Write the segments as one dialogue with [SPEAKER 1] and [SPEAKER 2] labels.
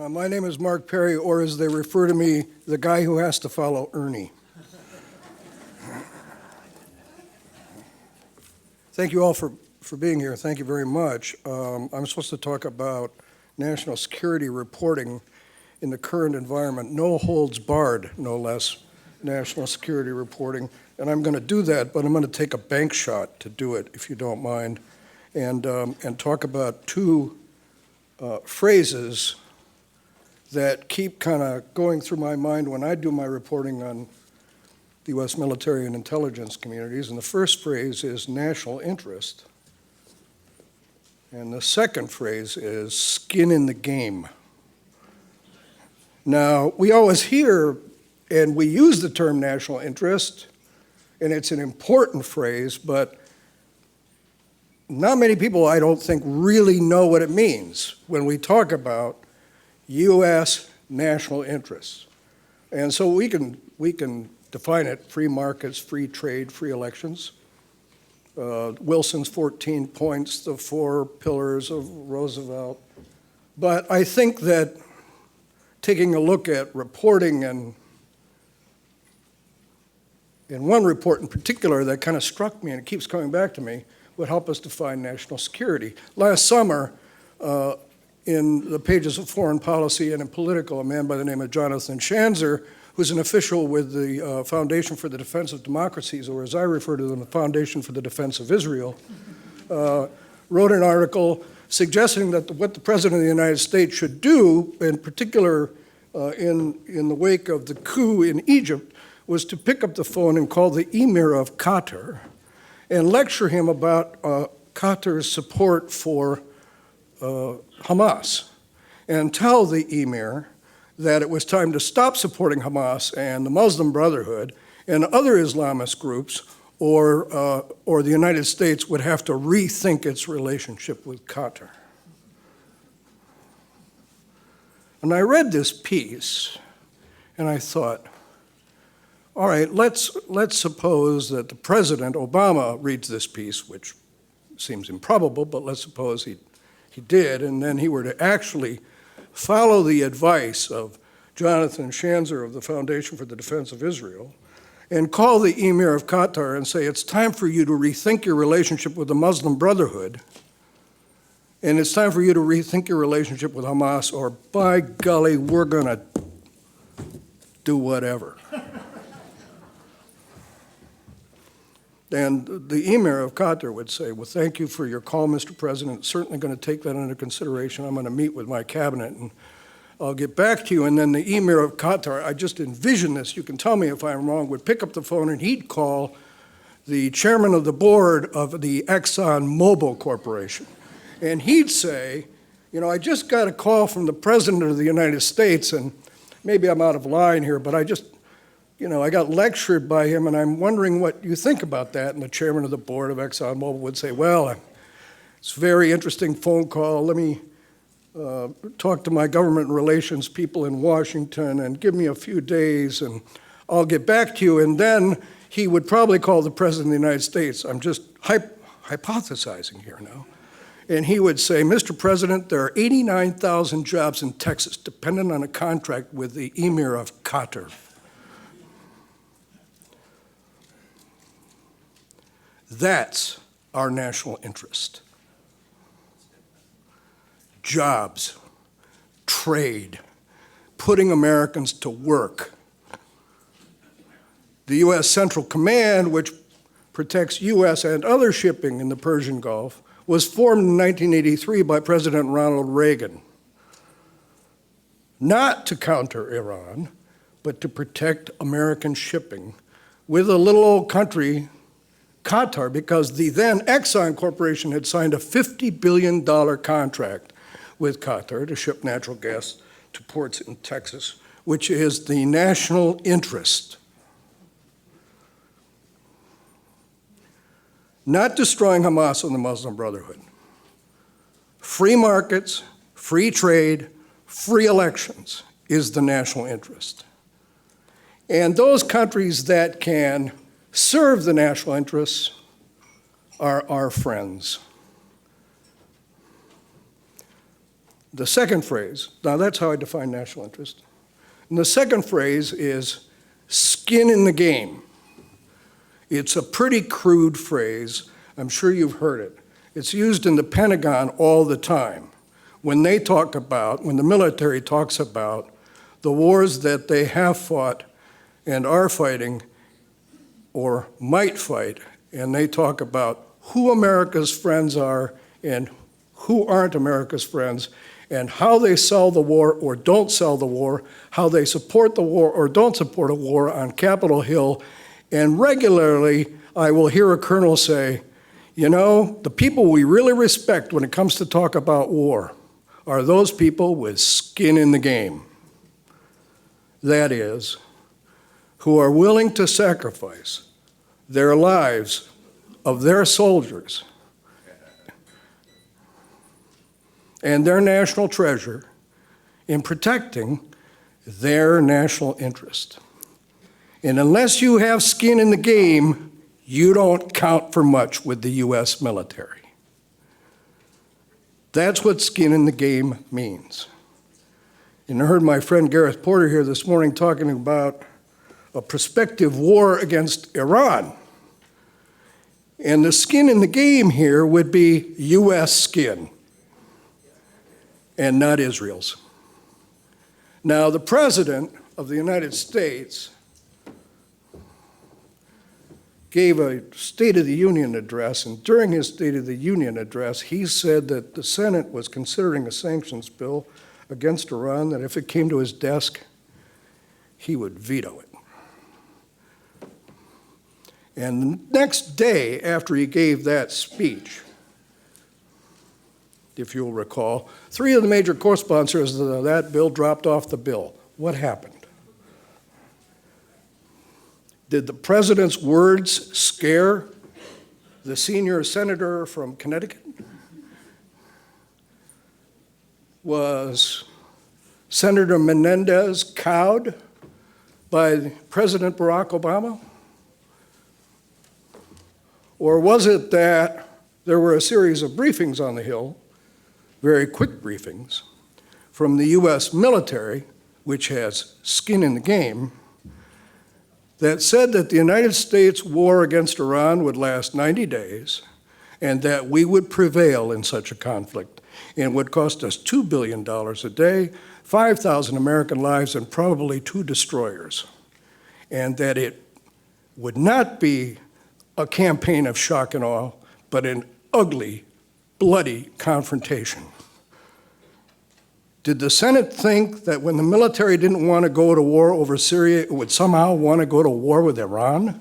[SPEAKER 1] My name is Mark Perry, or as they refer to me, the guy who has to follow Ernie. Thank you all for being here. Thank you very much. I'm supposed to talk about national security reporting in the current environment. No holds barred, no less, national security reporting. And I'm going to do that, but I'm going to take a bank shot to do it, if you don't mind, and talk about two phrases that keep kind of going through my mind when I do my reporting on the U.S. military and intelligence communities. And the first phrase is national interest. And the second phrase is skin in the game. Now, we always hear and we use the term national interest, and it's an important phrase, but not many people, I don't think, really know what it means when we talk about U.S. national interests. And so we can define it: free markets, free trade, free elections. Wilson's 14 points, the 4 pillars of Roosevelt. But I think that taking a look at reporting, and in one report in particular that kind of struck me and it keeps coming back to me, would help us define national security. Last summer, in the pages of Foreign Policy and in Political, a man by the name of Jonathan Schanzer, who's an official with the Foundation for the Defense of Democracies, or as I refer to them, the Foundation for the Defense of Israel, wrote an article suggesting that what the President of the United States should do, in particular in the wake of the coup in Egypt, was to pick up the phone and call the Emir of Qatar and lecture him about Qatar's support for Hamas, and tell the Emir that it was time to stop supporting Hamas and the Muslim Brotherhood and other Islamist groups, or the United States would have to rethink its relationship with Qatar. And I read this piece, and I thought, all right, let's suppose that the President, Obama, reads this piece, which seems improbable, but let's suppose he did, and then he were to actually follow the advice of Jonathan Schanzer of the Foundation for the Defense of Israel and call the Emir of Qatar and say, it's time for you to rethink your relationship with the Muslim Brotherhood, and it's time for you to rethink your relationship with Hamas, or by golly, we're going to do whatever. And the Emir of Qatar would say, well, thank you for your call, Mr. President. Certainly going to take that into consideration. I'm going to meet with my cabinet, and I'll get back to you. And then the Emir of Qatar, I just envision this, you can tell me if I'm wrong, would pick up the phone and he'd call the chairman of the board of the ExxonMobil Corporation. And he'd say, you know, I just got a call from the President of the United States, and maybe I'm out of line here, but I got lectured by him, and I'm wondering what you think about that. And the chairman of the board of ExxonMobil would say, well, it's a very interesting phone call. Let me talk to my government relations people in Washington and give me a few days, and I'll get back to you. And then he would probably call the President of the United States. I'm just hypothesizing here now. And he would say, Mr. President, there are 89,000 jobs in Texas dependent on a contract with the Emir of Qatar. That's our national interest. Jobs, trade, putting Americans to work. The U.S. Central Command, which protects U.S. and other shipping in the Persian Gulf, was formed in 1983 by President Ronald Reagan, not to counter Iran, but to protect American shipping with a little old country, Qatar, because the then Exxon Corporation had signed a $50 billion contract with Qatar to ship natural gas to ports in Texas, which is the national interest. Not destroying Hamas and the Muslim Brotherhood. Free markets, free trade, free elections is the national interest. And those countries that can serve the national interests are our friends. The second phrase, now that's how I define national interest. And the second phrase is skin in the game. It's a pretty crude phrase. I'm sure you've heard it. It's used in the Pentagon all the time when they talk about, when the military talks about the wars that they have fought and are fighting or might fight, and they talk about who America's friends are and who aren't America's friends, and how they sell the war or don't sell the war, how they support the war or don't support a war on Capitol Hill. And regularly, I will hear a colonel say, you know, the people we really respect when it comes to talk about war are those people with skin in the game. That is, who are willing to sacrifice their lives of their soldiers and their national treasure in protecting their national interest. And unless you have skin in the game, you don't count for much with the U.S. military. That's what skin in the game means. And I heard my friend Gareth Porter here this morning talking about a prospective war against Iran. And the skin in the game here would be U.S. skin and not Israel's. Now, the President of the United States gave a State of the Union address, and during his State of the Union address, he said that the Senate was considering a sanctions bill against Iran, that if it came to his desk, he would veto it. And the next day after he gave that speech, if you'll recall, 3 of the major co-sponsors of that bill dropped off the bill. What happened? Did the president's words scare the senior senator from Connecticut? Was Senator Menendez cowed by President Barack Obama? Or was it that there were a series of briefings on the Hill, very quick briefings, from the U.S. military, which has skin in the game, that said that the United States war against Iran would last 90 days and that we would prevail in such a conflict and would cost us $2 billion a day, 5,000 American lives, and probably 2 destroyers, and that it would not be a campaign of shock and awe, but an ugly, bloody confrontation. Did the Senate think that when the military didn't want to go to war over Syria, it would somehow want to go to war with Iran?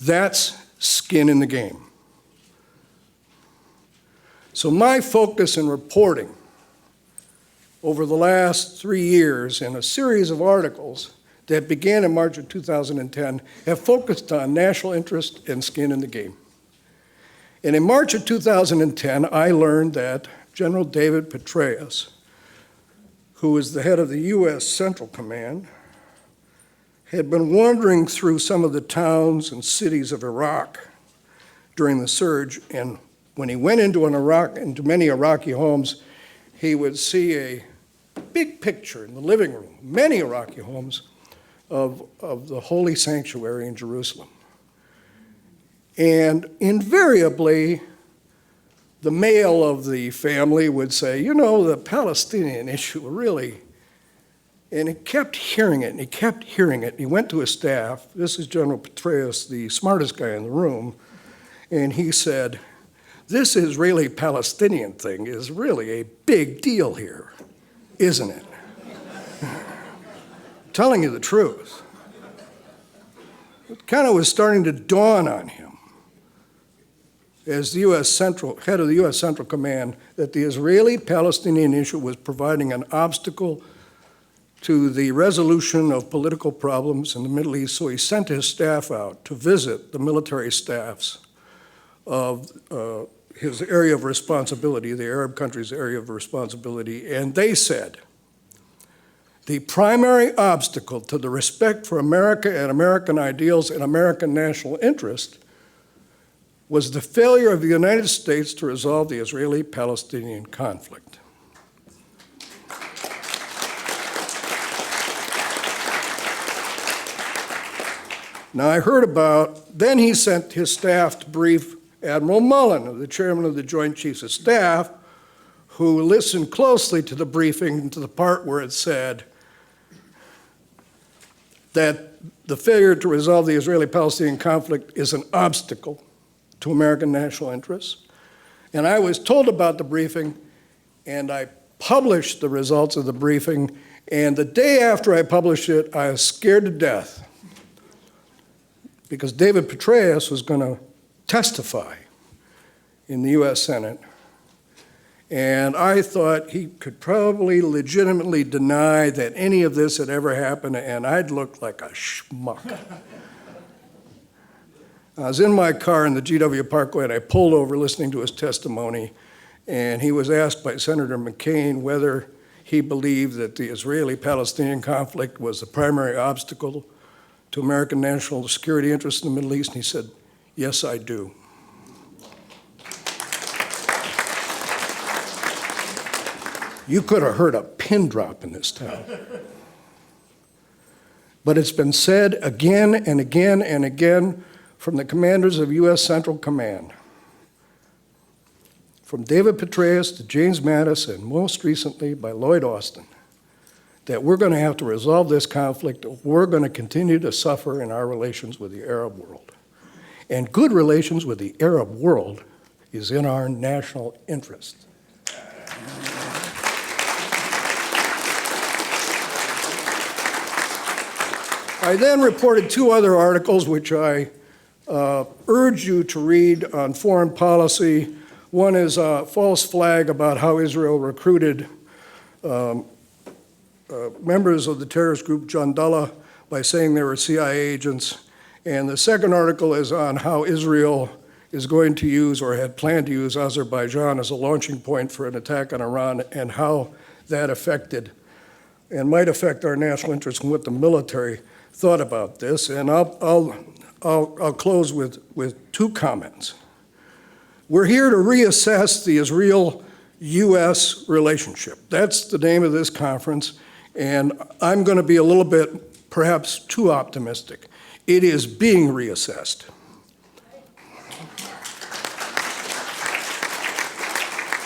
[SPEAKER 1] That's skin in the game. So my focus in reporting over the last 3 years in a series of articles that began in March of 2010 have focused on national interest and skin in the game. And in March of 2010, I learned that General David Petraeus, who is the head of the U.S. Central Command, had been wandering through some of the towns and cities of Iraq during the surge, and when he went into many Iraqi homes, he would see a big picture in the living room, many Iraqi homes, of the holy sanctuary in Jerusalem. And invariably, the male of the family would say, you know, the Palestinian issue really, and he kept hearing it, and he kept hearing it. He went to his staff, this is General Petraeus, the smartest guy in the room, and he said, this Israeli-Palestinian thing is really a big deal here, isn't it? Telling you the truth. It kind of was starting to dawn on him as the head of the U.S. Central Command that the Israeli-Palestinian issue was providing an obstacle to the resolution of political problems in the Middle East, so he sent his staff out to visit the military staffs of his area of responsibility, the Arab countries' area of responsibility, and they said, the primary obstacle to the respect for America and American ideals and American national interest was the failure of the United States to resolve the Israeli-Palestinian conflict. Now I heard about, then he sent his staff to brief Admiral Mullen, the chairman of the Joint Chiefs of Staff, who listened closely to the briefing, to the part where it said that the failure to resolve the Israeli-Palestinian conflict is an obstacle to American national interests. And I was told about the briefing, and I published the results of the briefing, and the day after I published it, I was scared to death because David Petraeus was going to testify in the US Senate. And I thought he could probably legitimately deny that any of this had ever happened, and I'd look like a schmuck. I was in my car in the GW Parkway, and I pulled over listening to his testimony, and he was asked by Senator McCain whether he believed that the Israeli-Palestinian conflict was the primary obstacle to American national security interests in the Middle East, and he said, "Yes, I do." You could have heard a pin drop in this town. But it's been said again and again and again from the commanders of U.S. Central Command, from David Petraeus to James Mattis, and most recently by Lloyd Austin, that we're going to have to resolve this conflict or we're going to continue to suffer in our relations with the Arab world. And good relations with the Arab world is in our national interest. I then reported two other articles which I urge you to read on foreign policy. One is a false flag about how Israel recruited members of the terrorist group Jandallah by saying they were CIA agents. And the second article is on how Israel is going to use or had planned to use Azerbaijan as a launching point for an attack on Iran and how that affected and might affect our national interests and what the military thought about this. And I'll close with two comments. We're here to reassess the Israel-U.S. relationship. That's the name of this conference, and I'm going to be a little bit perhaps too optimistic. It is being reassessed.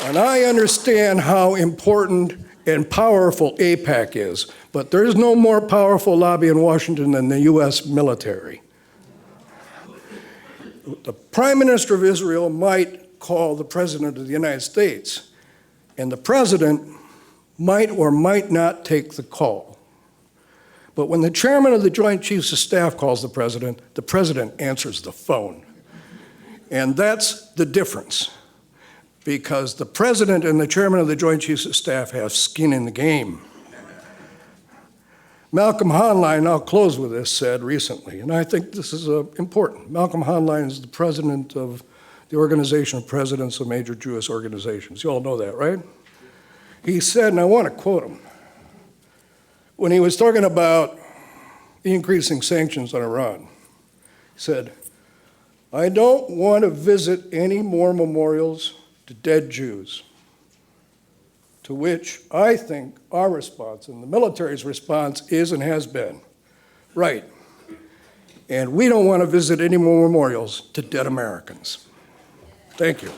[SPEAKER 1] And I understand how important and powerful AIPAC is, but there is no more powerful lobby in Washington than the U.S. military. The Prime Minister of Israel might call the President of the United States, and the President might or might not take the call. But when the Chairman of the Joint Chiefs of Staff calls the President answers the phone. And that's the difference, because the President and the Chairman of the Joint Chiefs of Staff have skin in the game. Malcolm Honline, I'll close with this, said recently, and I think this is important. Malcolm Honline is the president of the Organization of Presidents of Major Jewish Organizations. You all know that, right? He said, and I want to quote him, when he was talking about the increasing sanctions on Iran, he said, "I don't want to visit any more memorials to dead Jews," to which I think our response and the military's response is and has been, right. And we don't want to visit any more memorials to dead Americans. Thank you.